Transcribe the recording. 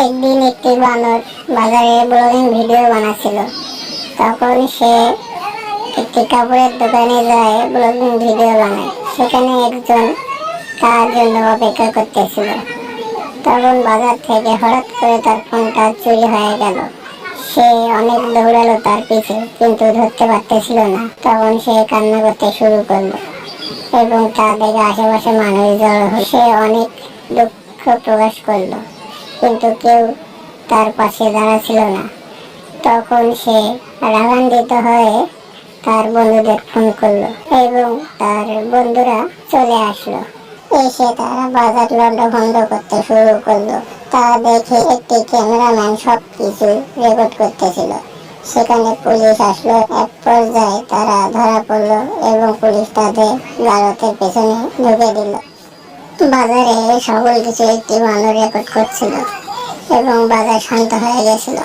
একদিন একটি বানর বাজারে ব্লগিং ভিডিও বানাচ্ছিল। তখন সে একটি কাপড়ের দোকানে যায় ব্লগিং ভিডিও বানায়। সেখানে একজন তার জন্য অপেক্ষা করতেছিল। তখন বাজার থেকে হঠাৎ করে তার ফোনটা চুরি হয়ে গেল। সে অনেক দৌড়ালো তার পিছে, কিন্তু ধরতে পারতেছিল না। তখন সে কান্না করতে শুরু করলো এবং তা দেখে আশেপাশে মানুষ জড়ো হলো। সে অনেক দুঃখ প্রকাশ করলো, কিন্তু কেউ তার পাশে দাঁড়াচ্ছিল না। তখন সে রাগান্বিত হয়ে তার বন্ধুদের ফোন করলো এবং তার বন্ধুরা চলে আসলো। এসে তারা বাজার লন্ডভন্ড করতে শুরু করলো। তা দেখে একটি ক্যামেরাম্যান সবকিছু রেকর্ড করতেছিল। সেখানে পুলিশ আসলো। এক পর্যায়ে তারা ধরা পড়লো এবং পুলিশ তাদের গাড়তের পেছনে ঢুকে দিল। বাজারে সকল কিছু একটি বানর রেকর্ড করছিল এবং বাজার শান্ত হয়ে গেছিল।